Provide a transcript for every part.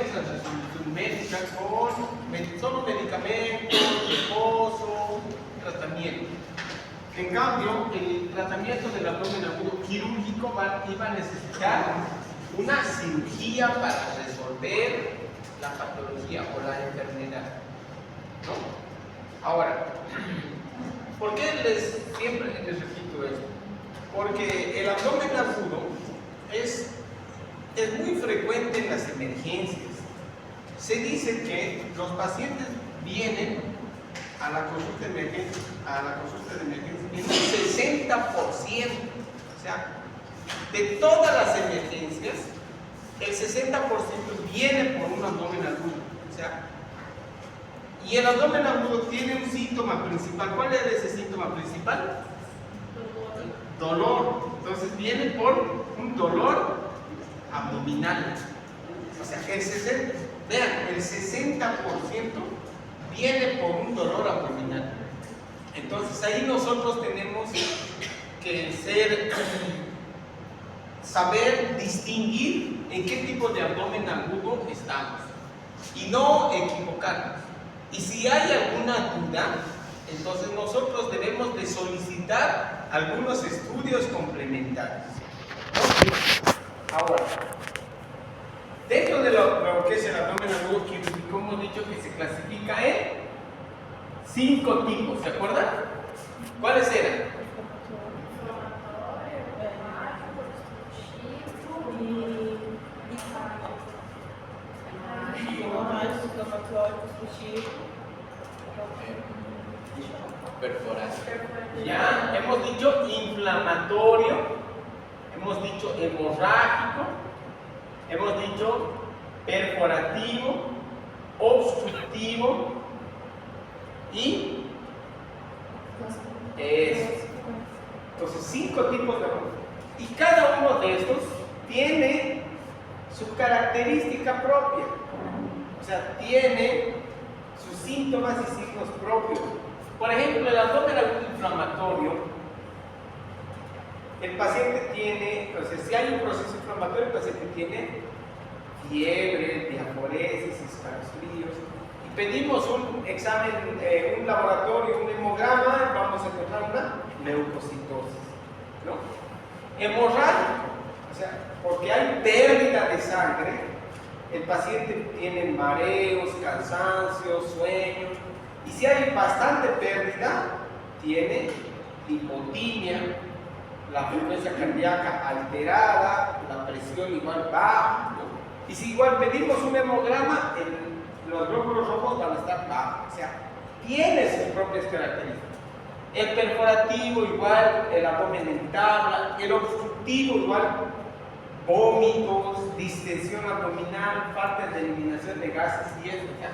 menos en resolución médica con solo medicamentos, reposo, tratamiento. En cambio, el tratamiento del abdomen agudo quirúrgico iba a necesitar una cirugía para resolver la patología o la enfermedad, ¿no? Ahora, ¿por qué siempre les repito esto? Porque el abdomen agudo es muy frecuente en las emergencias. Se dice que los pacientes vienen a la consulta de emergencia, en un 60%. O sea, de todas las emergencias, el 60% viene por un abdomen agudo. O sea, y el abdomen agudo tiene un síntoma principal. ¿Cuál es ese síntoma principal? Dolor. Entonces viene por un dolor abdominal. O sea, el 60% viene por un dolor abdominal. Entonces ahí nosotros tenemos que saber distinguir en qué tipo de abdomen agudo estamos y no equivocarnos. Y si hay alguna duda, entonces nosotros debemos de solicitar algunos estudios complementarios. Ahora, dentro de lo que es el abdomen agudo quirúrgico, hemos dicho que se clasifica en 5 tipos, ¿se acuerdan? ¿Cuáles eran? Perforación. Ya, hemos dicho inflamatorio, hemos dicho hemorrágico, hemos dicho perforativo, obstructivo y entonces 5 tipos de abdomen. Y cada uno de estos tiene su característica propia, o sea, tiene sus síntomas y signos propios. Por ejemplo, el abdomen agudo inflamatorio, el paciente tiene, entonces si hay un proceso inflamatorio, el paciente tiene fiebre, diaforesis, escalofríos, y pedimos un examen, un laboratorio, un hemograma, vamos a encontrar una leucocitosis, ¿no? Hemorrágico, o sea, porque hay pérdida de sangre, el paciente tiene mareos, cansancio, sueño, y si hay bastante pérdida, tiene hipotimia, la frecuencia cardíaca alterada, la presión igual baja, ¿no? Y si igual pedimos un hemograma, los glóbulos rojos van a estar bajos, o sea, tiene sus propias características. El perforativo igual, el abdomen en tabla, el obstructivo igual, vómitos, distensión abdominal, falta de eliminación de gases y eso, o sea,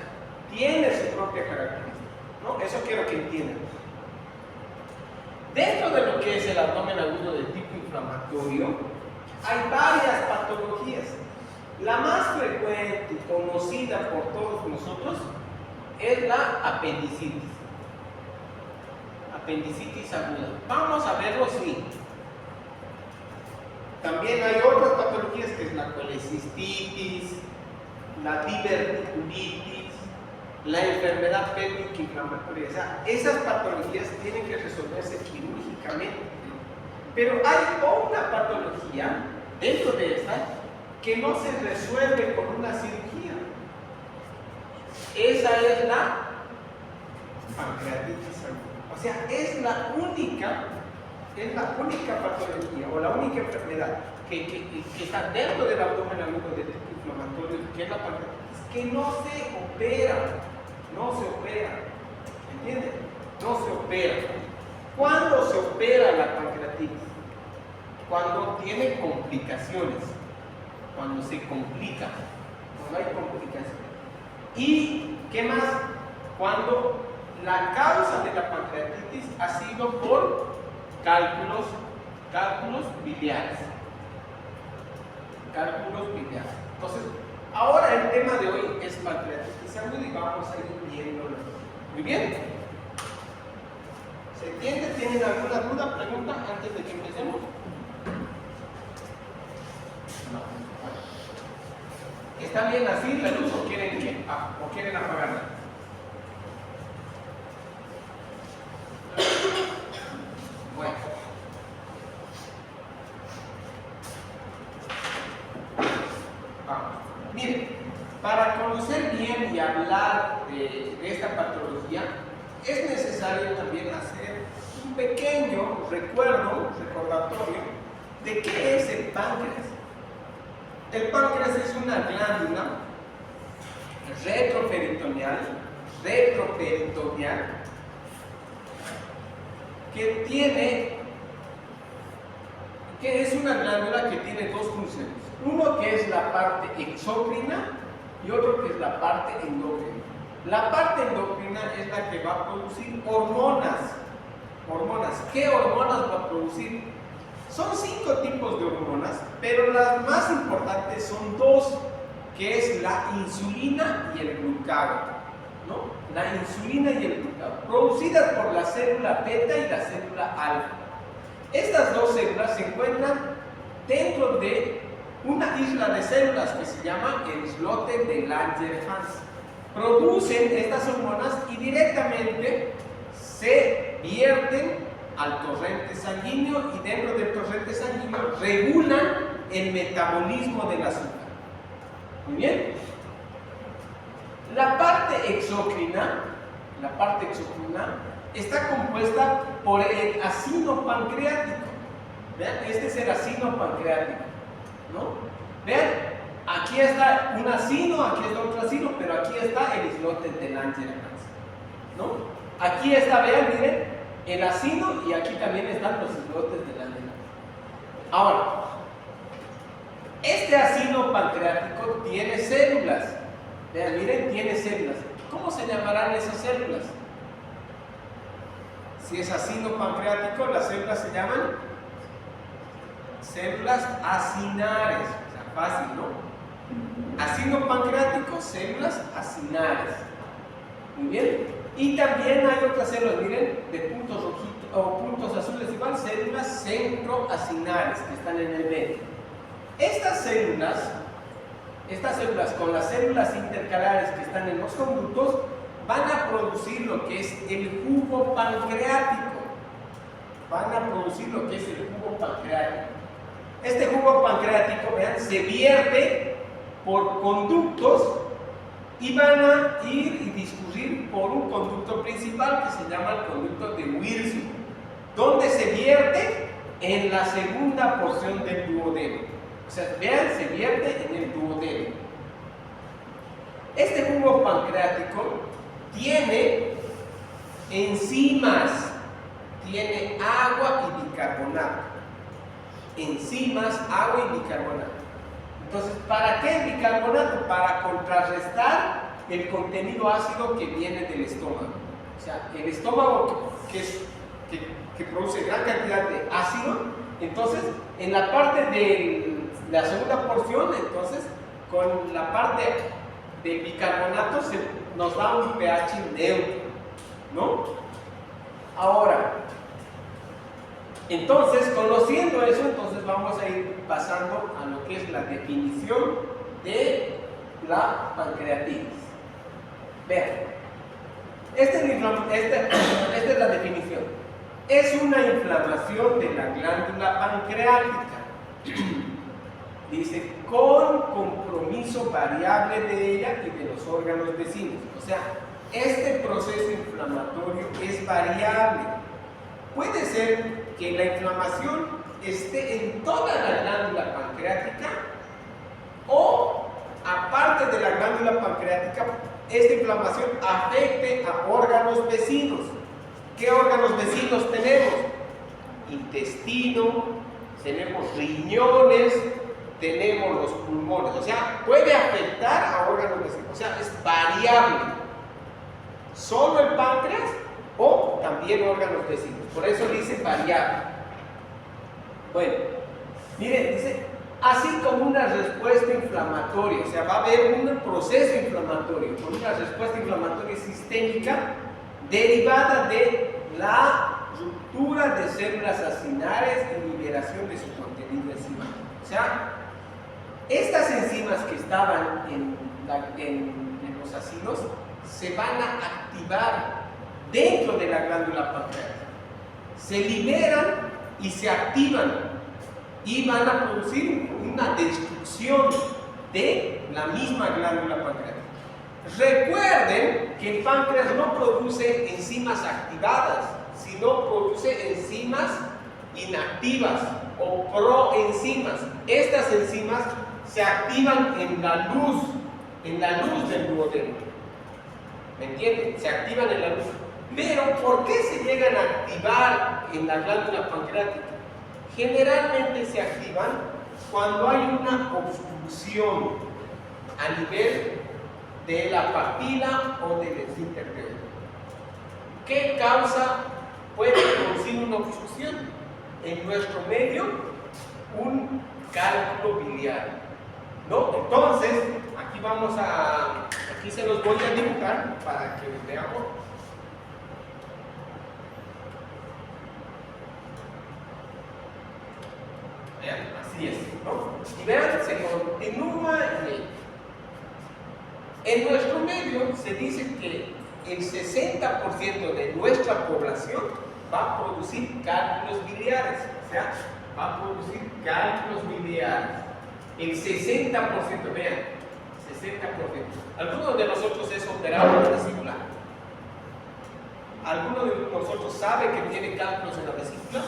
tiene su propia característica, ¿no? Eso quiero que entiendan. Dentro de lo que es el abdomen agudo de tipo inflamatorio, hay varias patologías. La más frecuente y conocida por todos nosotros es la apendicitis. Apendicitis aguda. Vamos a verlo así. También hay otras patologías que es la colecistitis, la diverticulitis, la enfermedad pélvica inflamatoria. O sea, esas patologías tienen que resolverse quirúrgicamente. Pero hay una patología dentro de esta que no se resuelve con una cirugía. Esa es la pancreatitis aguda. O sea, es la única patología o la única enfermedad que está dentro del abdomen agudo de tipo inflamatorio, que es la pancreatitis, que no se opera, ¿entienden? No se opera. ¿Cuándo se opera la pancreatitis? Cuando tiene complicaciones, cuando se complica, cuando hay complicaciones. ¿Y qué más? Cuando la causa de la pancreatitis ha sido por cálculos biliares. Entonces, ahora el tema de hoy es pancreatitis aguda y vamos a ir viéndolo. Muy bien. ¿Se entiende? ¿Tienen alguna duda, pregunta antes de que empecemos? No. ¿Está bien así la luz o quieren qué? ¿O quieren apagarla? Bueno. Miren, para conocer bien y hablar de esta patología, es necesario también hacer un pequeño recordatorio de qué es el páncreas. El páncreas es una glándula retroperitoneal que es una glándula que tiene dos funciones. Uno que es la parte exócrina y otro que es la parte endocrina. La parte endocrina es la que va a producir hormonas. ¿Qué hormonas va a producir? Son 5 tipos de hormonas, pero las más importantes son 2, que es la insulina y el glucagón, ¿no? La insulina y el glucagón, producidas por la célula beta y la célula alfa. Estas dos células se encuentran dentro de una isla de células que se llama el islote de Langerhans. Producen estas hormonas y directamente se vierten al torrente sanguíneo, y dentro del torrente sanguíneo regulan el metabolismo del azúcar. Muy bien. La parte exócrina está compuesta por el acino pancreático. Vean, este es el acino pancreático, ¿no? Vean, aquí está un acino, aquí está otro acino, pero aquí está el islote de Langerhans, ¿no? Aquí está, vean, miren, el acino, y aquí también están los islotes de Langerhans. Ahora, este acino pancreático tiene células. Vean, miren, tiene células. ¿Cómo se llamarán esas células? Si es acino pancreático, las células se llaman células acinares. O sea, fácil, ¿no? Acino pancreático, células acinares. Muy bien. Y también hay otras células, miren, de puntos rojitos o puntos azules igual, células centroacinares que están en el medio. Estas células con las células intercalares que están en los conductos van a producir lo que es el jugo pancreático. Este jugo pancreático, vean, se vierte por conductos y van a ir y discurrir por un conducto principal que se llama el conducto de Wilson, donde se vierte en la segunda porción del duodeno. O sea, vean, se vierte en el duodeno. Este jugo pancreático tiene enzimas, tiene agua y bicarbonato. Enzimas, agua y bicarbonato. Entonces, ¿para qué el bicarbonato? Para contrarrestar el contenido ácido que viene del estómago. O sea, el estómago que produce gran cantidad de ácido, entonces, en la parte de la segunda porción, entonces, con la parte del bicarbonato nos da un pH neutro, ¿no? Ahora, entonces, conociendo eso, entonces vamos a ir pasando a lo que es la definición de la pancreatitis. Vean, esta es la definición. Es una inflamación de la glándula pancreática. Dice, con compromiso variable de ella y de los órganos vecinos. O sea, este proceso inflamatorio es variable. Puede ser que la inflamación esté en toda la glándula pancreática, o aparte de la glándula pancreática, esta inflamación afecte a órganos vecinos. ¿Qué órganos vecinos tenemos? Intestino, tenemos riñones, tenemos los pulmones. O sea, puede afectar a órganos vecinos. O sea, es variable. Solo el páncreas o también órganos vecinos. Por eso dice variable. Bueno, miren, dice, así como una respuesta inflamatoria. O sea, va a haber un proceso inflamatorio con una respuesta inflamatoria sistémica derivada de la ruptura de células acinares y liberación de su contenido enzimático. O sea, Estas enzimas que estaban en los ácidos se van a activar dentro de la glándula pancreática. Se liberan y se activan y van a producir una destrucción de la misma glándula pancreática. Recuerden que el páncreas no produce enzimas activadas, sino produce enzimas inactivas o proenzimas. Estas enzimas se activan en la luz del duodeno. ¿Me entienden? Se activan en la luz. Pero, ¿por qué se llegan a activar en la glándula pancreática? Generalmente se activan cuando hay una obstrucción a nivel de la papila o del esfínter de ojo. ¿Qué causa puede producir una obstrucción? En nuestro medio, un cálculo biliar, ¿no? Entonces, aquí se los voy a dibujar para que veamos. Vean, así es, ¿no? Y vean, se continúa en nuestro medio se dice que el 60% de nuestra población va a producir cálculos biliares, o sea, va a producir cálculos biliares. El 60%, vean, 60%. ¿Alguno de nosotros es operado en la vesícula? ¿Alguno de nosotros sabe que tiene cálculos en la vesícula?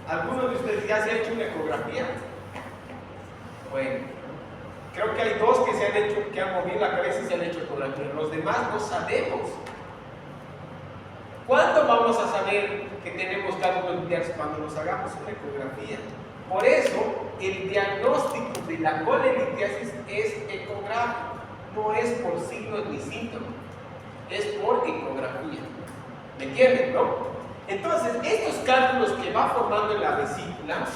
¿Alguno de ustedes ya se ha hecho una ecografía? Bueno, creo que hay dos que han movido la cabeza y se han hecho ecografía. Los demás no sabemos. ¿Cuándo vamos a saber que tenemos cálculos biliares? Cuando nos hagamos una ecografía. Por eso, el diagnóstico de la colelitiasis es ecográfico. No es por signos ni síntomas, es por ecografía. ¿Me entienden, no? Entonces, estos cálculos que va formando en la vesícula,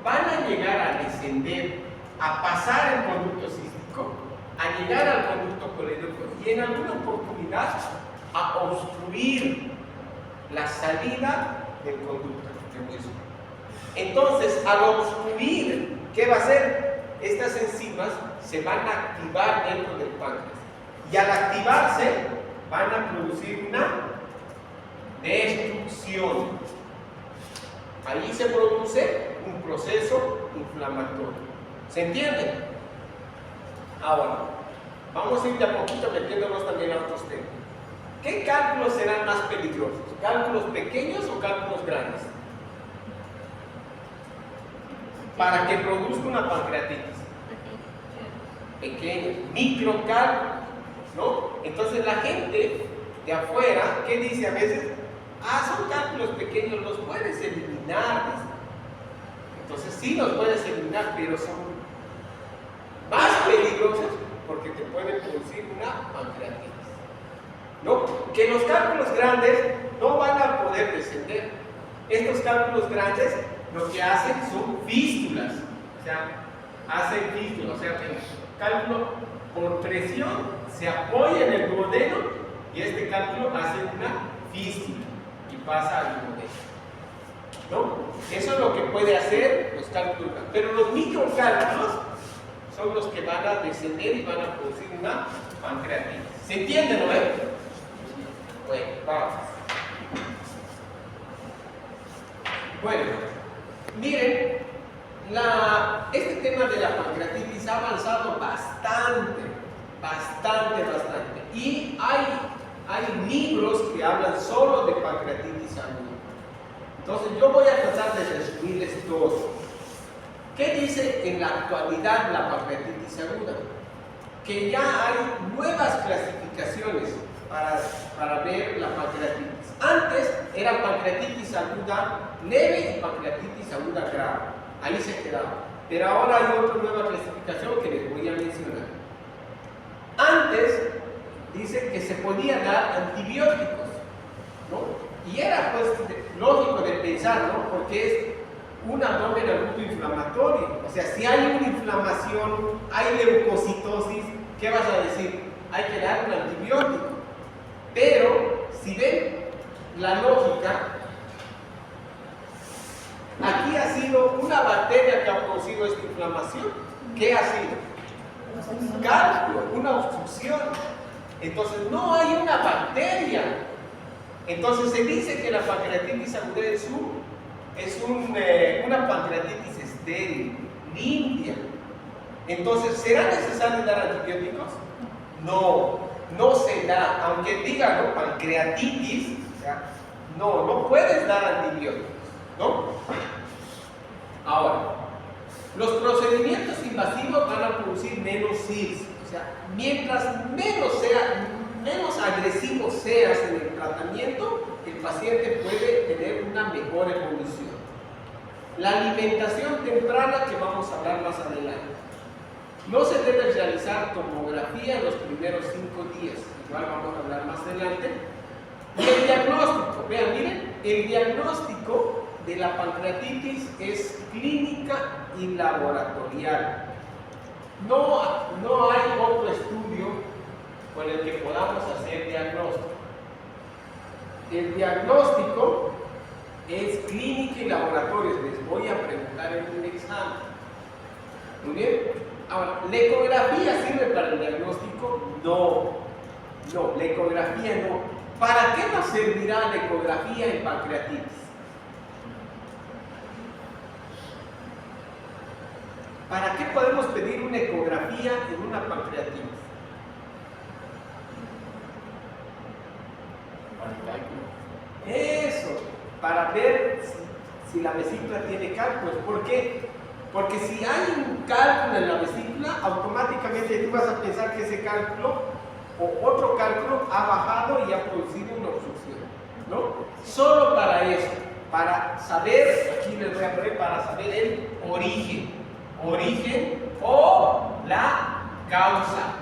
van a llegar a descender, a pasar el conducto cístico, a llegar al conducto colédoco y en alguna oportunidad a obstruir la salida del conducto de hueso. Entonces, al obstruir, ¿qué va a hacer? Estas enzimas se van a activar dentro del páncreas y al activarse van a producir una destrucción. Allí se produce un proceso inflamatorio. ¿Se entiende? Ahora, vamos a ir de a poquito metiéndonos también a otros temas. ¿Qué cálculos serán más peligrosos? ¿Cálculos pequeños o cálculos grandes? Para que produzca una pancreatitis. Pequeños, microcálculos, ¿no? Entonces la gente de afuera, ¿qué dice a veces? Son cálculos pequeños, los puedes eliminar. Entonces sí los puedes eliminar, pero son más peligrosos porque te pueden producir una pancreatitis. ¿No? Que los cálculos grandes no van a poder descender. Estos cálculos grandes lo que hacen son fístulas. O sea, hacen fístulas. O sea, el cálculo por presión se apoya en el duodeno y este cálculo hace una fístula y pasa al duodeno. ¿No? Eso es lo que puede hacer los cálculos grandes. Pero los microcálculos son los que van a descender y van a producir una pancreatitis. ¿Se entiende, no es? Bueno, vamos. Bueno, miren, este tema de la pancreatitis ha avanzado bastante. Y hay libros que hablan solo de pancreatitis aguda. Entonces yo voy a tratar de resumirles dos. ¿Qué dice en la actualidad la pancreatitis aguda? Que ya hay nuevas clasificaciones para ver la pancreatitis. Antes era pancreatitis aguda leve y pancreatitis aguda grave. Ahí se quedaba. Pero ahora hay otra nueva clasificación que les voy a mencionar. Antes dice que se podía dar antibióticos, ¿no? Y era pues lógico de pensar, ¿no? Porque es un abdomen agudo inflamatorio. O sea, si hay una inflamación, hay leucocitosis, ¿qué vas a decir? Hay que dar un antibiótico. Pero, si ven la lógica, Aquí ha sido una bacteria que ha producido esta inflamación. ¿Qué ha sido? Cálculo, una obstrucción. Entonces no hay una bacteria. Entonces se dice que la pancreatitis aguda es una pancreatitis estéril, limpia. Entonces, ¿será necesario dar antibióticos? No, no se da. Aunque diga, ¿no?, pancreatitis, o sea, no puedes dar antibióticos, ¿no? Ahora, los procedimientos invasivos van a producir menos CIRS. O sea, mientras menos agresivo seas en el tratamiento, el paciente puede tener una mejor evolución. La alimentación temprana, que vamos a hablar más adelante. No se debe realizar tomografía en los primeros 5 días, igual vamos a hablar más adelante. Y el diagnóstico, vean, miren, el diagnóstico de la pancreatitis es clínica y laboratorial. No hay otro estudio con el que podamos hacer diagnóstico. El diagnóstico es clínica y laboratorio. Les voy a preguntar en un examen. Muy bien. Ahora, ¿la ecografía sirve para el diagnóstico? No, la ecografía no. ¿Para qué nos servirá la ecografía en pancreatitis? ¿Para qué podemos pedir una ecografía en una pancreatitis? Eso, para ver si la vesícula tiene cálculos. ¿Por qué? Porque si hay un cálculo en la vesícula, automáticamente tú vas a pensar que ese cálculo o otro cálculo ha bajado y ha producido una obstrucción, ¿no? Solo para eso, para saber, aquí les voy a poner, para saber el origen o la causa.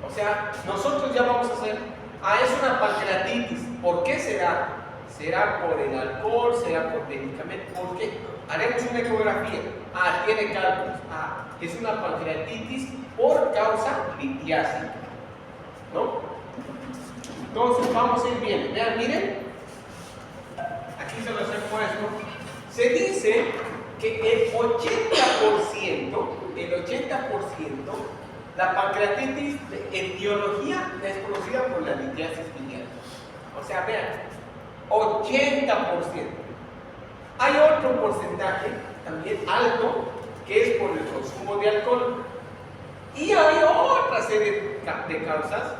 O sea, nosotros ya vamos a hacer, es una pancreatitis. ¿Por qué será? ¿Será por el alcohol? ¿Será por medicamento? ¿Por qué? Haremos una ecografía. Tiene cálculos. Es una pancreatitis por causa litiásica, ¿no? Entonces vamos a ir bien. Vean, miren. Aquí se los he puesto. Se dice que el 80%, la pancreatitis de etiología es producida por la litiasis biliar. O sea, vean, 80%. Hay otro porcentaje también alto que es por el consumo de alcohol. Y hay otra serie de causas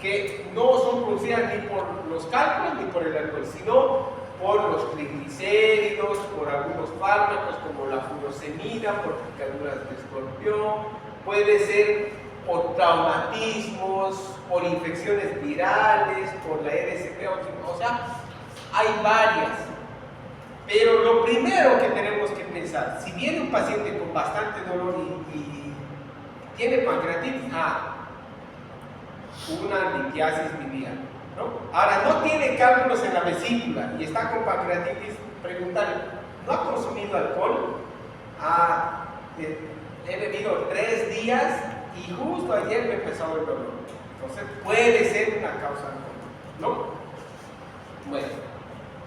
que no son producidas ni por los cálculos ni por el alcohol, sino por los triglicéridos, por algunos fármacos como la furosemida, por picaduras de escorpión, puede ser por traumatismos, por infecciones virales, por la RSP, o sea, hay varias. Pero lo primero que tenemos que pensar, si viene un paciente con bastante dolor y tiene pancreatitis, una litiasis biliar, ¿no? Ahora, no tiene cálculos en la vesícula y está con pancreatitis, preguntarle, ¿no ha consumido alcohol? He bebido 3 días y justo ayer me empezó el dolor. Entonces, puede ser una causa, ¿no? Bueno,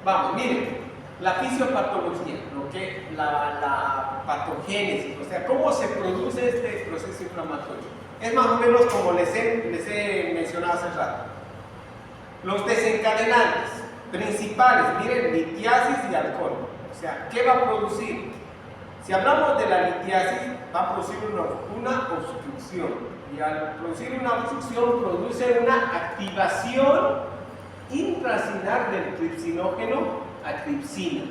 vamos, miren. La fisiopatología, lo que la patogénesis, o sea, cómo se produce este proceso inflamatorio. Es más o menos como les he mencionado hace rato. Los desencadenantes principales, miren, litiasis y alcohol. O sea, ¿qué va a producir? Si hablamos de la litiasis, va a producir una obstrucción. Y al producir una obstrucción, produce una activación intracinar del tripsinógeno a tripsina.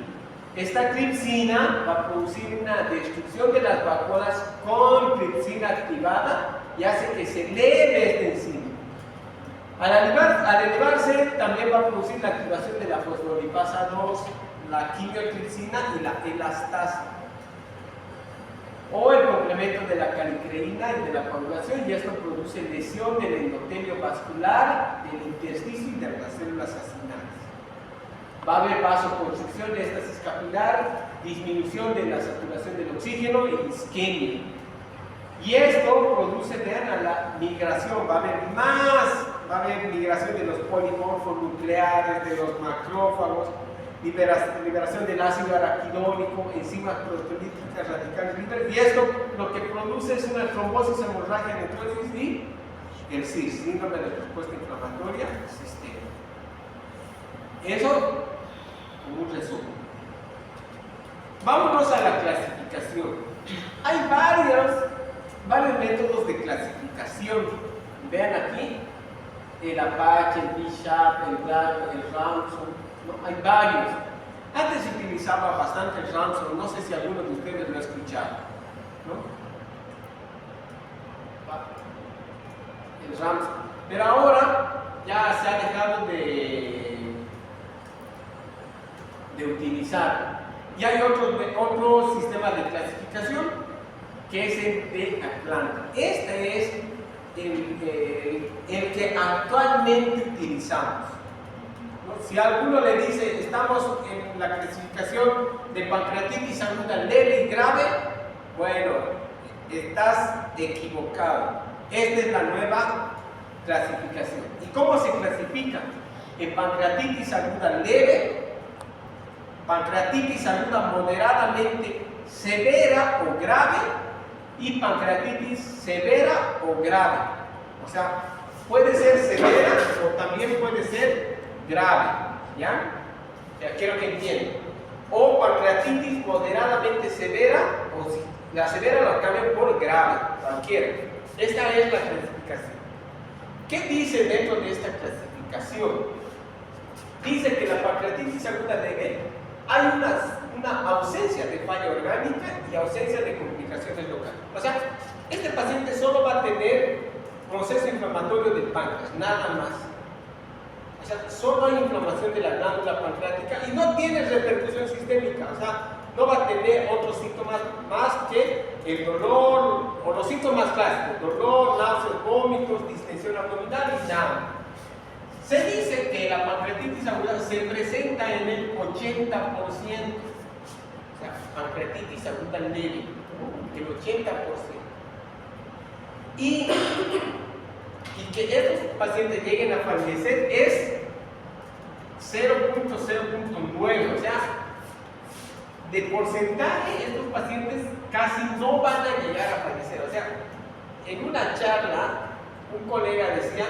Esta tripsina va a producir una destrucción de las vacuolas con tripsina activada y hace que se eleve esta enzima. Al elevarse, también va a producir la activación de la fosfolipasa 2, la quimiotripsina y la elastasa, o el complemento de la calicreína y de la coagulación, y esto produce lesión del endotelio vascular, del intersticio y de las células acinadas. Va a haber vasoconstricción de estasis capilar, disminución de la saturación del oxígeno y isquemia. Y esto produce, vean, a la migración. Va a haber migración de los polimorfos nucleares, de los macrófagos, liberación del ácido araquidónico, enzimas proteolíticas radicales libres, y esto lo que produce es una trombosis, hemorragia, necrosis y el SIS, síndrome de respuesta inflamatoria sistémica. Eso como un resumen. Vámonos a la clasificación. Hay varios métodos de clasificación. Vean aquí, el Apache, el B-Sharp, el Ramson, ¿no? Hay varios. Antes se utilizaba bastante el Ramson, no sé si alguno de ustedes lo ha escuchado, ¿no? El Ramson. Pero ahora ya se ha dejado de utilizar. Y hay otro sistema de clasificación que es el de Atlanta. Este es el que actualmente utilizamos, ¿no? Si alguno le dice estamos en la clasificación de pancreatitis aguda leve y grave, bueno, estás equivocado. Esta es la nueva clasificación. ¿Y cómo se clasifica? En pancreatitis aguda leve, pancreatitis aguda moderadamente severa o grave y pancreatitis severa o grave. O sea, puede ser severa o también puede ser grave, ¿ya? O sea, quiero que entiendan. O pancreatitis moderadamente severa, o si la severa la cambian por grave, cualquiera. Esta es la clasificación. ¿Qué dice dentro de esta clasificación? Dice que la pancreatitis aguda leve hay una ausencia de falla orgánica y ausencia de complicaciones locales. O sea, este paciente solo va a tener proceso inflamatorio del páncreas, nada más. O sea, solo hay inflamación de la glándula pancreática y no tiene repercusión sistémica. O sea, no va a tener otros síntomas más que el dolor o los síntomas clásicos: dolor, náuseas, vómitos, distensión abdominal y nada. Se dice que la pancreatitis aguda se presenta en el 80%, o sea, pancreatitis aguda leve, el 80%. Y que estos pacientes lleguen a fallecer es 0.09, o sea, de porcentaje estos pacientes casi no van a llegar a fallecer. O sea, en una charla un colega decía: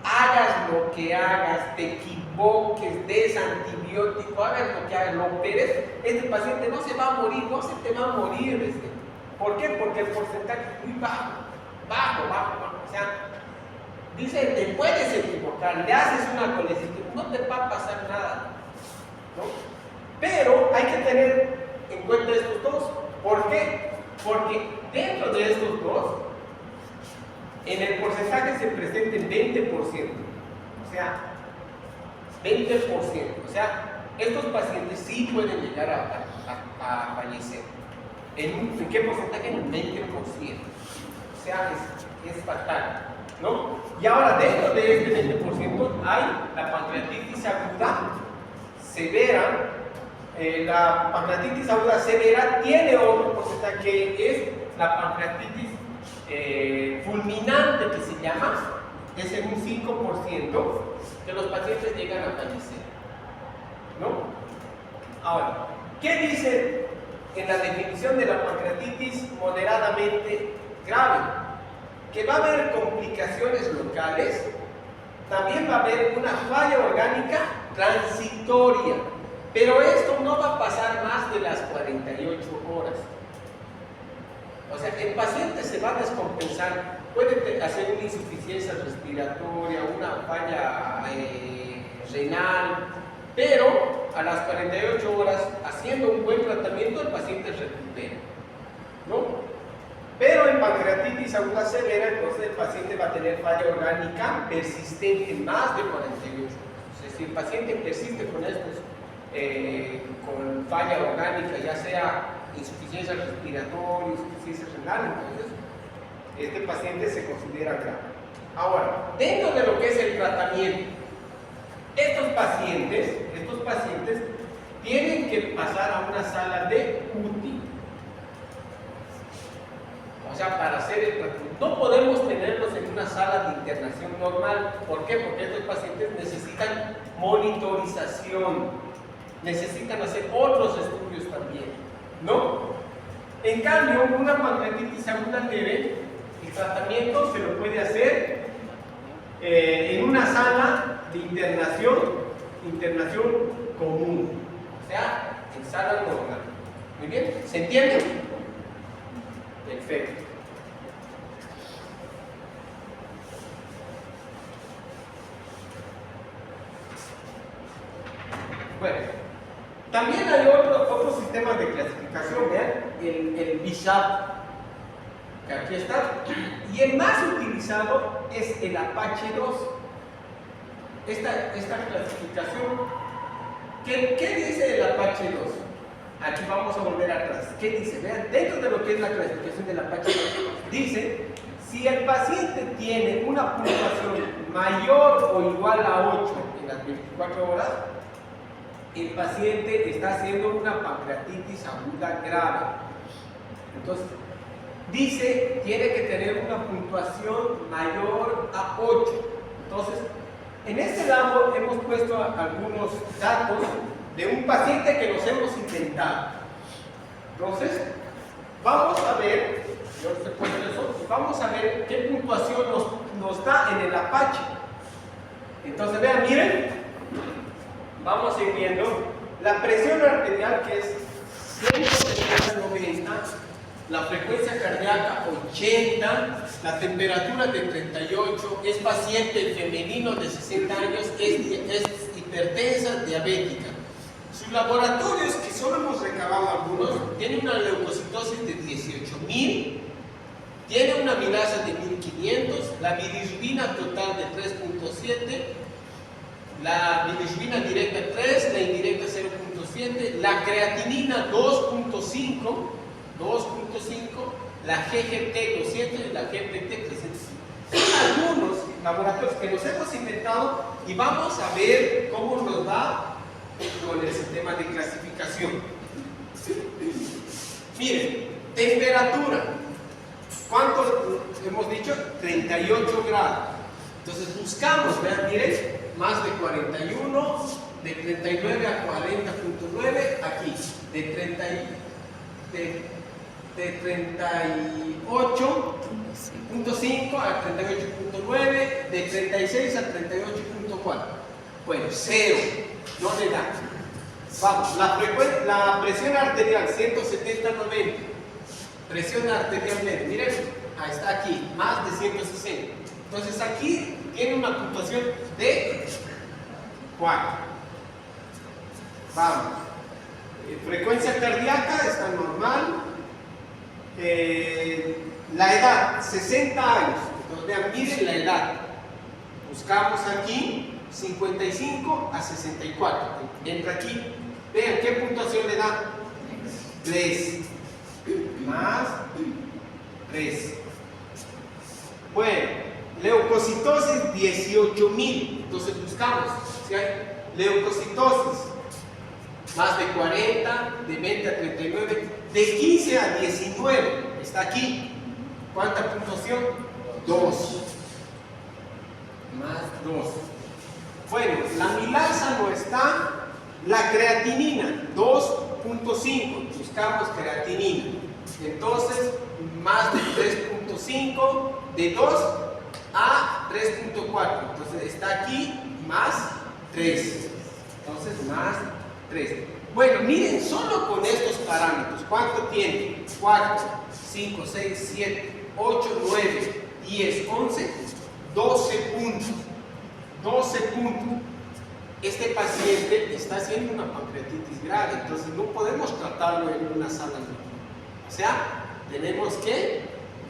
hagas lo que hagas, te equivoques, des antibiótico, hagas lo que hagas, lo operes, este paciente no se va a morir, no se te va a morir. ¿Por qué? Porque el porcentaje es muy bajo. O sea, dice, te puedes equivocar, le haces una colecitis, no te va a pasar nada, ¿no? Pero hay que tener en cuenta estos dos. ¿Por qué? Porque dentro de estos dos, en el porcentaje se presenta el 20%, o sea, 20%, o sea, estos pacientes sí pueden llegar a fallecer. ¿En qué porcentaje? En un 20%, o sea, es fatal, ¿no? Y ahora, dentro de este 20% hay la pancreatitis aguda severa. La pancreatitis aguda severa tiene otro porcentaje que es la pancreatitis fulminante, que se llama, es en un 5% que los pacientes llegan a fallecer, ¿no? Ahora, ¿qué dice en la definición de la pancreatitis moderadamente grave? Que va a haber complicaciones locales, también va a haber una falla orgánica transitoria, pero esto no va a pasar más de las 48 horas. O sea, el paciente se va a descompensar, puede hacer una insuficiencia respiratoria, una falla renal, pero a las 48 horas, haciendo un buen tratamiento, el paciente recupera, ¿no? Pero en pancreatitis aguda severa, entonces el paciente va a tener falla orgánica persistente más de 48 horas. O sea, si el paciente persiste con estos, con falla orgánica, ya sea insuficiencia respiratoria, insuficiencia renal, entonces este paciente se considera grave. Ahora, dentro de lo que es el tratamiento, estos pacientes tienen que pasar a una sala de UTI. O sea, para hacer el tratamiento. No podemos tenerlos en una sala de internación normal. ¿Por qué? Porque estos pacientes necesitan monitorización. necesitan hacer otros estudios también, ¿no? En cambio, una pancreatitis aguda leve, el tratamiento se lo puede hacer en una sala de internación común, o sea, en sala normal. Muy bien, ¿se entiende? Perfecto. Bueno, también hay otros sistemas de clasificación, vean, el BISAP, que aquí está, y el más utilizado es el Apache 2. Esta clasificación, ¿qué dice el Apache 2? Aquí vamos a volver atrás. ¿Qué dice? Vean, dentro de lo que es la clasificación del Apache 2, dice, si el paciente tiene una puntuación mayor o igual a 8 en las 24 horas, el paciente está haciendo una pancreatitis aguda grave. Entonces, dice, tiene que tener una puntuación mayor a 8. Entonces, en este lado hemos puesto algunos datos de un paciente que nos hemos inventado. Entonces, vamos a ver, yo les puesto eso, vamos a ver qué puntuación nos da en el Apache. Entonces, vean, miren. Vamos a ir viendo la presión arterial, que es 170/90, la frecuencia cardíaca 80, la temperatura de 38, es paciente femenino de 60 años, es hipertensa, diabética. Sus laboratorios, que solo hemos recabado algunos, tiene una leucocitosis de 18.000, tiene una amilasa de 1.500, la bilirrubina total de 3.7, la bilirrubina directa 3, la indirecta 0.7, la creatinina 2.5, la GGT 200 y la GPT 300. Son algunos laboratorios que nos hemos inventado y vamos a ver cómo nos va con el sistema de clasificación. Miren, temperatura. ¿Cuánto hemos dicho? 38 grados. Entonces buscamos, vean, miren, más de 41, de 39 a 40.9, aquí, de 38.5 a 38.9, de 36 a 38.4. Bueno, 0, no le da. Vamos, la presión arterial 170/90, presión arterial media, miren, ahí está aquí, más de 160. Entonces aquí tiene una puntuación de 4. Vamos. Frecuencia cardíaca está normal. La edad, 60 años. Entonces vean, miren la edad. Buscamos aquí 55 a 64. Entra aquí. Vean qué puntuación le da. 3. Más 3. Bueno, leucocitosis 18.000. Entonces buscamos si hay leucocitosis más de 40, de 20 a 39, de 15 a 19. Está aquí. ¿Cuánta puntuación? 2. Más 2. Bueno, la amilasa no está. La creatinina 2.5. Buscamos creatinina. Entonces, más de 3.5, de 2 a 3.4. Entonces está aquí más 3. Entonces más 3. Bueno, miren, solo con estos parámetros, ¿cuánto tiene? 4, 5, 6, 7, 8, 9, 10, 11, 12 puntos. 12 puntos. Este paciente está haciendo una pancreatitis grave, entonces no podemos tratarlo en una sala normal. O sea, tenemos que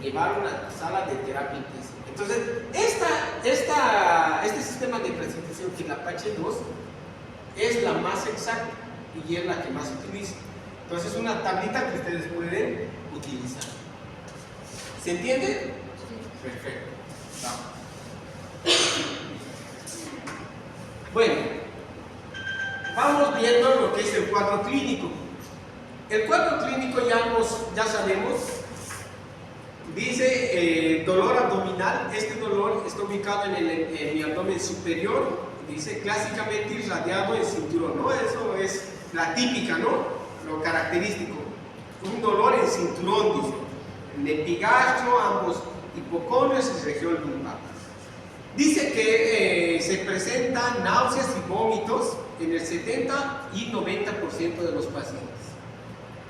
llevar a una sala de terapia intensiva. Entonces, este sistema de clasificación, que es la Apache 2, es la más exacta y es la que más se utiliza. Entonces, es una tablita que ustedes pueden utilizar. ¿Se entiende? Sí. Perfecto. Vamos. Bueno, vamos viendo lo que es el cuadro clínico. El cuadro clínico ya sabemos. Dice dolor abdominal. Este dolor está ubicado en mi abdomen superior. Dice clásicamente irradiado en cinturón, ¿no? Eso es la típica, ¿no? Lo característico. Un dolor en cinturón, dice. En el epigastro, ambos hipocondrios y región lumbar. Dice que se presentan náuseas y vómitos en el 70 y 90% de los pacientes.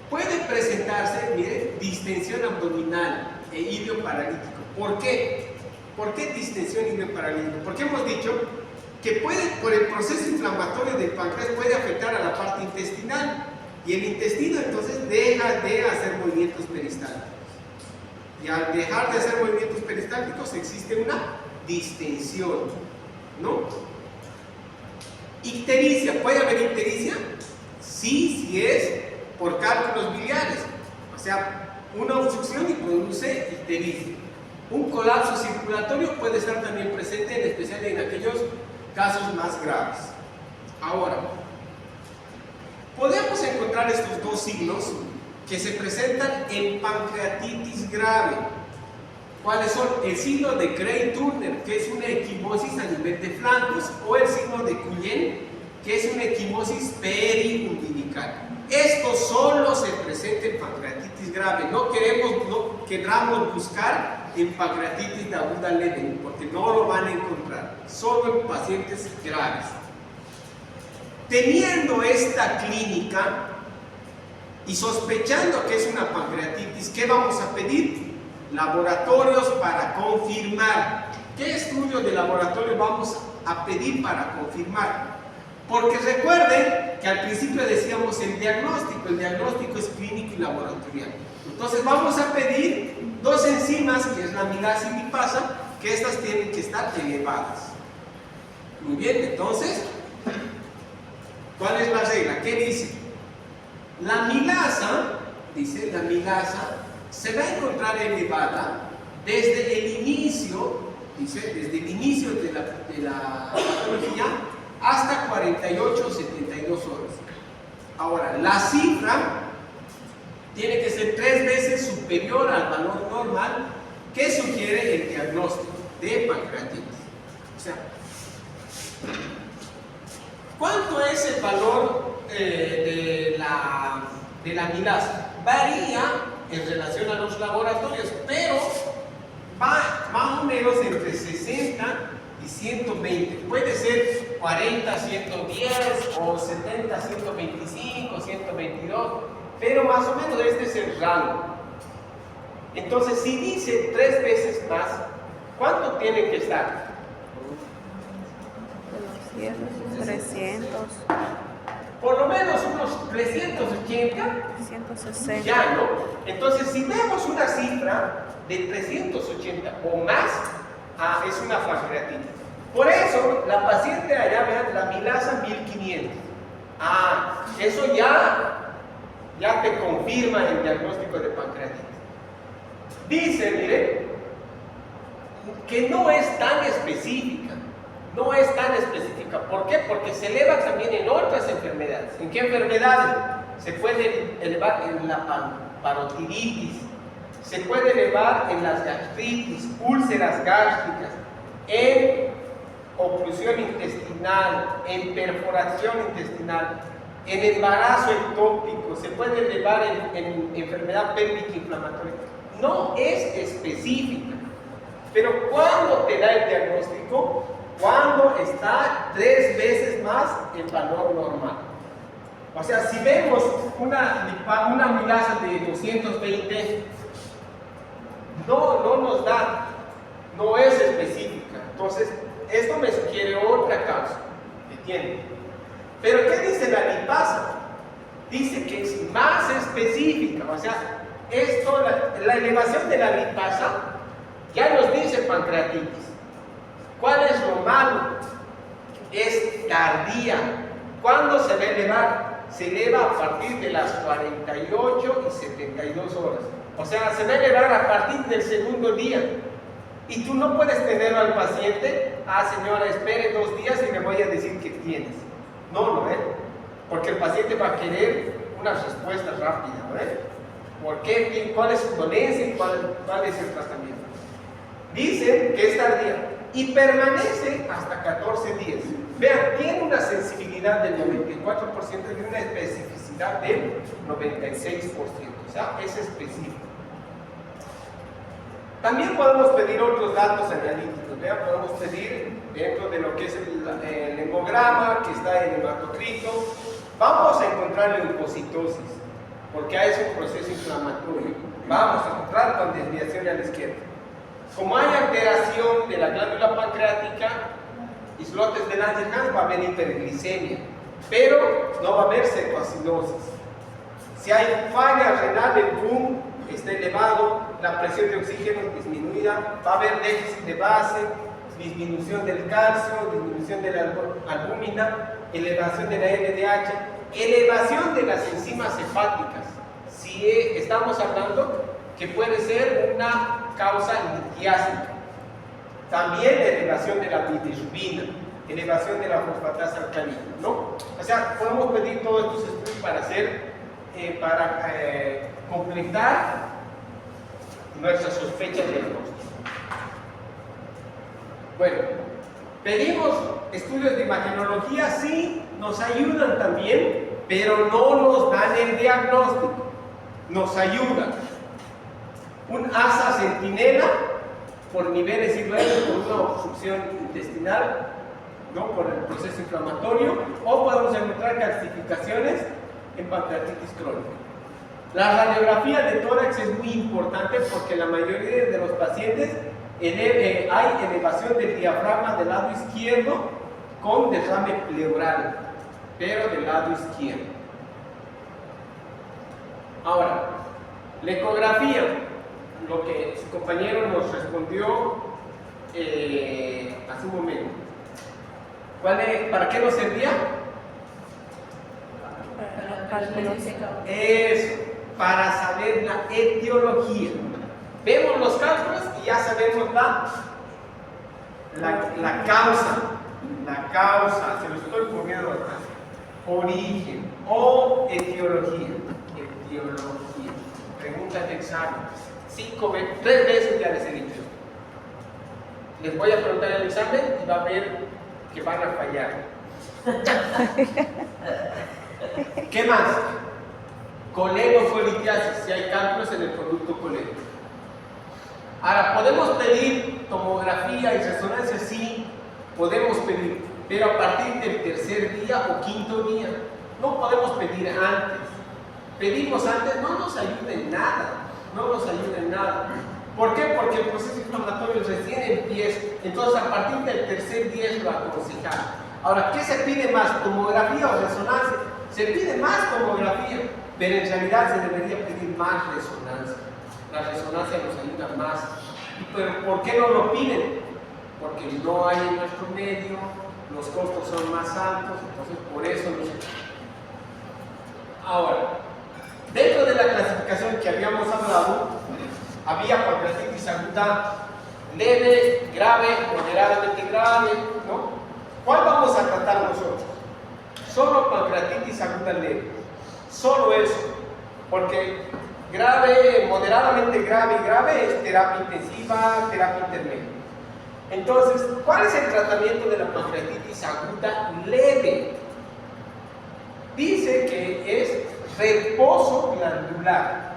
Puede presentarse, miren, distensión abdominal e ilio paralítico. ¿Por qué? ¿Por qué distensión e ilio paralítico? Porque hemos dicho que puede, por el proceso inflamatorio del páncreas, puede afectar a la parte intestinal. Y el intestino entonces deja de hacer movimientos peristálticos. Y al dejar de hacer movimientos peristálticos existe una distensión, ¿no? Ictericia, ¿puede haber ictericia? Sí, sí es por cálculos biliares, o sea, una obstrucción y produce ictericia. Un colapso circulatorio puede estar también presente, en especial en aquellos casos más graves. Ahora, podemos encontrar estos dos signos que se presentan en pancreatitis grave. ¿Cuáles son? El signo de Gray-Turner, que es una equimosis a nivel de flancos, o el signo de Cullen, que es una equimosis periumbilical. Esto solo se presenta en pancreatitis grave. No queramos buscar en pancreatitis de aguda leve, porque no lo van a encontrar, solo en pacientes graves. Teniendo esta clínica y sospechando que es una pancreatitis, ¿qué vamos a pedir? Laboratorios para confirmar. ¿Qué estudio de laboratorio vamos a pedir para confirmar? Porque recuerden que al principio decíamos el diagnóstico es clínico y laboratorial. Entonces vamos a pedir dos enzimas, que es la amilasa y lipasa, que estas tienen que estar elevadas. Muy bien, entonces, ¿cuál es la regla? ¿Qué dice? La amilasa, dice, la amilasa se va a encontrar elevada desde el inicio, dice, desde el inicio de la patología hasta 48 o 72 horas. Ahora, la cifra tiene que ser 3 veces superior al valor normal que sugiere el diagnóstico de pancreatitis. O sea, ¿cuánto es el valor de la amilasa? Varía en relación a los laboratorios, pero va más o menos entre 60 y 120. Puede ser 40, 110 o 70, 125, 122, pero más o menos este es el rango. Entonces, si dice 3 veces más, ¿cuánto tiene que estar? 300. Por lo menos unos 380, 160. ya, ¿no? Entonces, si vemos una cifra de 380 o más, es una pancreatitis. Por eso, la paciente allá, vean, la amilasa 1500. Eso ya te confirma el diagnóstico de pancreatitis. Dice, miren, que no es tan específica. No es tan específica. ¿Por qué? Porque se eleva también en otras enfermedades. ¿En qué enfermedades? Se puede elevar en la parotiditis, se puede elevar en las gastritis, úlceras gástricas, en oclusión intestinal, en perforación intestinal, en embarazo ectópico, se puede elevar en enfermedad pélvica inflamatoria. No es específica. Pero ¿cuándo te da el diagnóstico? Cuando está 3 veces más el valor normal. O sea, si vemos una amilasa de 220, no nos da, no es específica. Entonces, esto me sugiere otra causa, ¿entienden? Pero ¿qué dice la lipasa? Dice que es más específica. O sea, la elevación de la lipasa ya nos dice pancreatitis. ¿Cuál es lo malo? Es tardía. ¿Cuándo se va a elevar? Se eleva a partir de las 48 y 72 horas. O sea, se va a elevar a partir del segundo día. Y tú no puedes tener al paciente, señora, espere 2 días y me voy a decir qué tienes. No, porque el paciente va a querer una respuesta rápida, ¿Por qué? ¿Cuál es su dolencia y cuál es el tratamiento? Dicen que es tardía y permanece hasta 14 días. Vean, tiene una sensibilidad del 94% y una especificidad del 96%, o sea, es específico. También podemos pedir otros datos analíticos. Vean, podemos pedir dentro de lo que es el hemograma, que está en hematocrito, vamos a encontrar leucocitosis, porque hay un proceso inflamatorio. Vamos a encontrar con desviación a la izquierda. Como hay alteración de la glándula pancreática, islotes de Langerhans, va a haber hiperglicemia, pero no va a haber cetoacidosis. Si hay falla renal, el boom está elevado, la presión de oxígeno disminuida, va a haber déficit de base, disminución del calcio, disminución de la albúmina, elevación de la LDH, elevación de las enzimas hepáticas. Si estamos hablando que puede ser una causa litiásica. También elevación de la bilirrubina, elevación de la fosfatasa alcalina, ¿no? O sea, podemos pedir todos estos estudios para hacer, completar nuestras sospechas diagnósticas. Bueno, pedimos estudios de imagenología, sí, nos ayudan también, pero no nos dan el diagnóstico, nos ayudan. Un asa centinela por niveles irregulares, por una obstrucción intestinal, ¿no? Por el proceso inflamatorio, o podemos encontrar calcificaciones en pancreatitis crónica. La radiografía de tórax es muy importante porque la mayoría de los pacientes hay elevación del diafragma del lado izquierdo con derrame pleural, pero del lado izquierdo. Ahora, la ecografía, lo que su compañero nos respondió hace un momento. ¿Para qué nos servía? Eso, para saber la etiología. Vemos los cálculos y ya sabemos la causa, se lo estoy poniendo acá. Origen o etiología. Etiología. Pregunta de examen. 3 veces ya les he dicho. Les voy a preguntar el examen y va a ver que van a fallar. ¿Qué más? Colegofluoritiasis, si hay cálculos en el producto colego. Ahora, ¿podemos pedir tomografía y resonancia? Sí, podemos pedir, pero a partir del 3er día o 5.º día. No podemos pedir antes. Pedimos antes, no nos ayuda en nada. No nos ayuda en nada. ¿Por qué? Porque el proceso inflamatorio recién empieza. Entonces, a partir del 3er día es lo aconsejable. Ahora, ¿qué se pide más? ¿Tomografía o resonancia? Se pide más tomografía, pero en realidad se debería pedir más resonancia. La resonancia nos ayuda más. ¿Pero por qué no lo piden? Porque no hay en nuestro medio, los costos son más altos, entonces por eso no se... Ahora, dentro de la clasificación que habíamos hablado, había pancreatitis aguda leve, grave, moderadamente grave, ¿no? ¿Cuál vamos a tratar nosotros? Solo pancreatitis aguda leve, solo eso, porque grave, moderadamente grave y grave es terapia intensiva, terapia intermedia. Entonces, ¿cuál es el tratamiento de la pancreatitis aguda leve? Dice que es reposo glandular.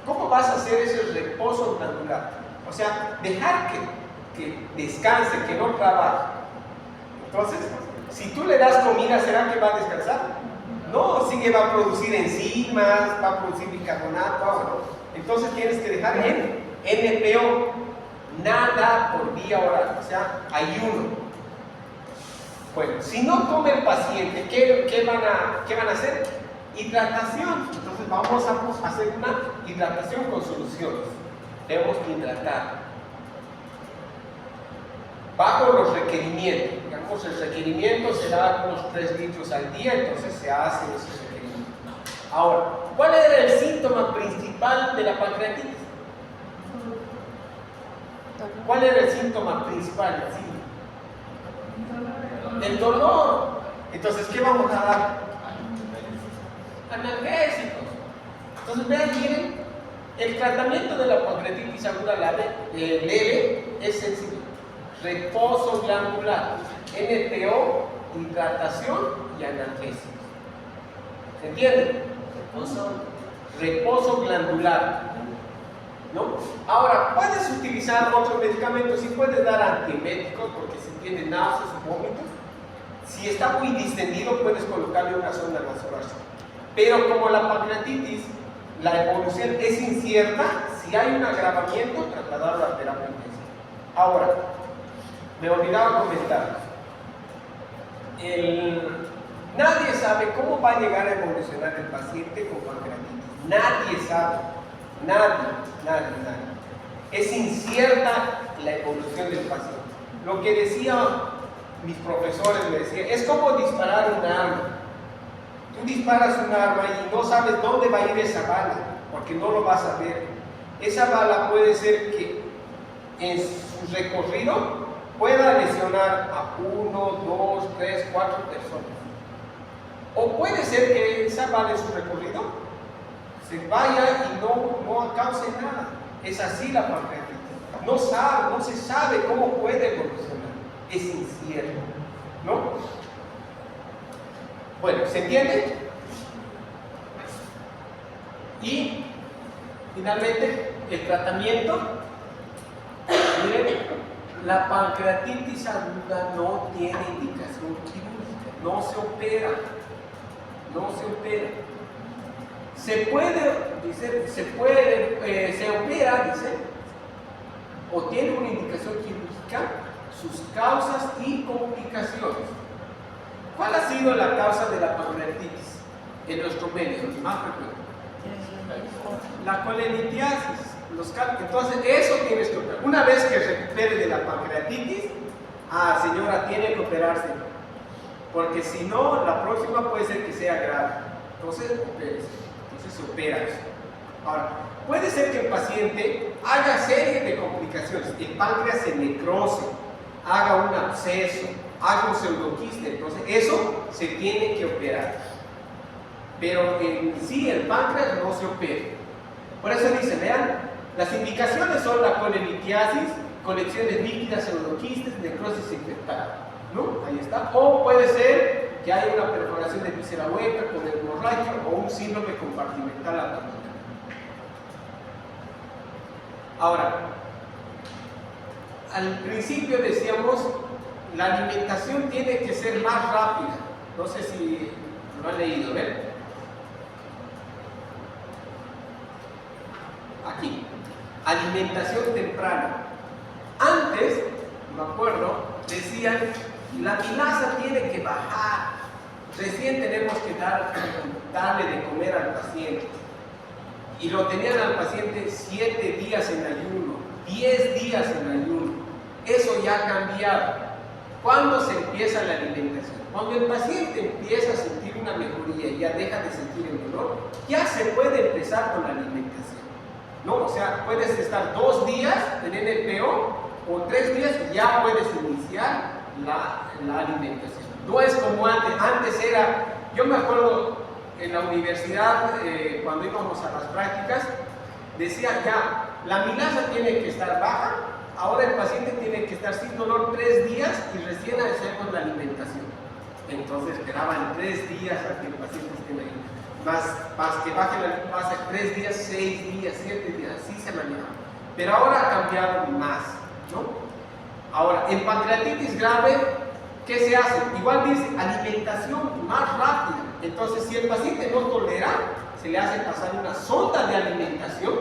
¿Cómo vas a hacer ese reposo glandular? O sea, dejar que descanse, que no trabaje. Entonces, si tú le das comida, ¿será que va a descansar? No, sí que va a producir enzimas, va a producir bicarbonato, agua, ¿no? Entonces tienes que dejar en NPO, nada por vía oral, o sea, ayuno. Bueno, si no come el paciente, ¿qué van a hacer? Hidratación. Entonces vamos a hacer una hidratación con soluciones. Tenemos que hidratar. Bajo los requerimientos. Digamos, el requerimiento será unos 3 litros al día, entonces se hace ese requerimiento. Ahora, ¿cuál era el síntoma principal de la pancreatitis? ¿Cuál era el síntoma principal? El dolor. Entonces, ¿qué vamos a dar? Analgésicos. Entonces, vean, miren, el tratamiento de la pancreatitis aguda leve es sencillo. Reposo glandular, NPO hidratación y analgésicos. ¿Se entiende? Reposo glandular, ¿no? Ahora, puedes utilizar otros medicamentos y puedes dar antieméticos porque si tiene náuseas o vómitos. Si está muy distendido, puedes colocarle una sonda nasogástrica. Pero como la pancreatitis, la evolución es incierta, si hay un agravamiento, trasladarlo a terapia intensiva. Ahora, me olvidaba comentar. Nadie sabe cómo va a llegar a evolucionar el paciente con pancreatitis. Nadie sabe. Nadie. Es incierta la evolución del paciente. Lo que decía mis profesores, me decían, es como disparar un arma. Tú disparas un arma y no sabes dónde va a ir esa bala, porque no lo vas a ver. Esa bala puede ser que en su recorrido pueda lesionar a 1, 2, 3, 4 personas. O puede ser que esa bala en su recorrido se vaya y no cause nada. Es así la pancreatitis. No se sabe cómo puede evolucionar. Es incierto, ¿no? Bueno, ¿se entiende? Y finalmente el tratamiento. Miren, la pancreatitis aguda no tiene indicación quirúrgica, no se opera. Se opera, dice, o tiene una indicación quirúrgica, sus causas y complicaciones. ¿Cuál ha sido la causa de la pancreatitis en nuestro medio? Más frecuente. La colelitiasis. Entonces, eso tienes que operar. Una vez que recupere de la pancreatitis, señora, tiene que operarse. Porque si no, la próxima puede ser que sea grave. Entonces, se opera eso. Ahora, puede ser que el paciente haga serie de complicaciones. El páncreas se necrose, haga un absceso, haga un pseudoquiste. Entonces, eso se tiene que operar. Pero en sí, el páncreas no se opera. Por eso dice, vean, las indicaciones son la colelitiasis, colecciones líquidas, pseudoquistes, necrosis infectada, ¿no? Ahí está. O puede ser que haya una perforación de víscera hueca con hemorragia o un síndrome compartimental abdominal. Ahora, al principio decíamos, la alimentación tiene que ser más rápida. No sé si lo han leído, ¿ven? Aquí, alimentación temprana. Antes, me acuerdo, decían, la milasa tiene que bajar. Recién tenemos que darle de comer al paciente. Y lo tenían al paciente 7 días en ayuno, 10 días en ayuno. Eso ya ha cambiado. ¿Cuándo se empieza la alimentación? Cuando el paciente empieza a sentir una mejoría y ya deja de sentir el dolor, ya se puede empezar con la alimentación. ¿No? O sea, puedes estar 2 días en NPO o 3 días y ya puedes iniciar la alimentación. No es como antes. Antes era, yo me acuerdo en la universidad, cuando íbamos a las prácticas, decía ya, la milasa tiene que estar baja, ahora el paciente tiene que estar sin dolor 3 días y recién hacemos la alimentación. Entonces esperaban 3 días a que el paciente esté ahí. Más que baje la glucosa 3 días, 6 días, 7 días, así se maneja. Pero ahora ha cambiado más, ¿no? Ahora, en pancreatitis grave, ¿qué se hace? Igual dice, alimentación más rápida. Entonces, si el paciente no tolera, se le hace pasar una sonda de alimentación,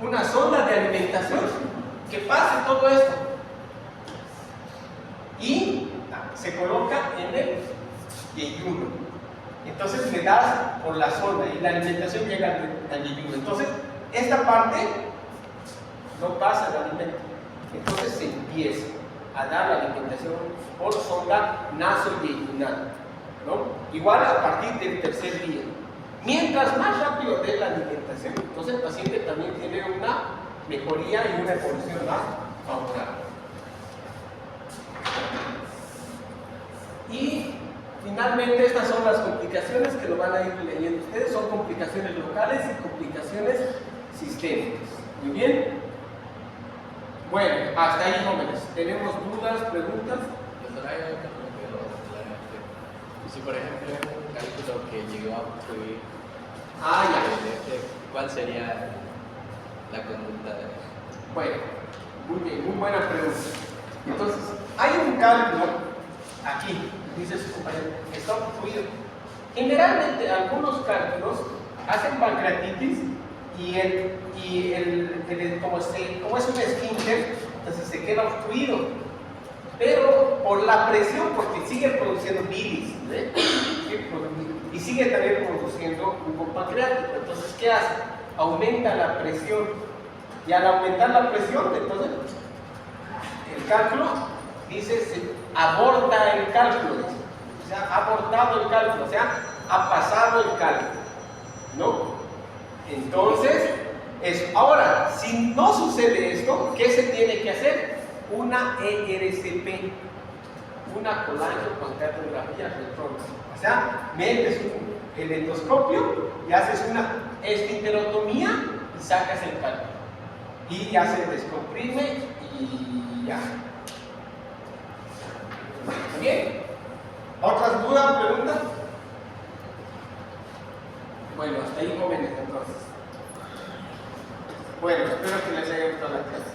una sonda de alimentación que pase todo esto. Y se coloca en el yeyuno. Entonces le das por la sonda y la alimentación llega al yeyuno. Entonces, esta parte no pasa el alimento. Entonces se empieza a dar la alimentación por sonda nasoyeyunal, ¿no? Igual a partir del 3er día. Mientras más rápido dé la alimentación, entonces el paciente también tiene una mejoría y una evolución más favorable. Y finalmente estas son las complicaciones que lo van a ir leyendo ustedes. Son complicaciones locales y complicaciones sistémicas. Muy bien. Bueno, hasta ahí, jóvenes. ¿Tenemos dudas, preguntas? doctorado yo creo que lo claramente. Si por ejemplo es un cálculo que llegó a obstruir, ¿cuál sería la conducta de eso? Bueno, muy bien, muy buena pregunta. Entonces, hay un cálculo aquí, dice su compañero, que está obstruido. Generalmente algunos cálculos hacen pancreatitis como es un esfínter, entonces se queda obstruido. Pero por la presión, porque sigue produciendo bilis, ¿eh? Y sigue también produciendo jugo pancreático. Entonces, ¿qué hace? Aumenta la presión. Y al aumentar la presión, entonces el cálculo dice se aborta el cálculo, dice. O sea, ha abortado el cálculo, o sea, ha pasado el cálculo, ¿no? Entonces, ahora, si no sucede esto, ¿qué se tiene que hacer? Una ERCP, una colangiopancreatografía retrógrada. O sea, metes el endoscopio y haces una esfinterotomía y sacas el cálculo. Y ya se descomprime y ya. ¿Bien? ¿Otras dudas, preguntas? Bueno, hasta ahí jóvenes entonces. Bueno, espero que les haya gustado la clase.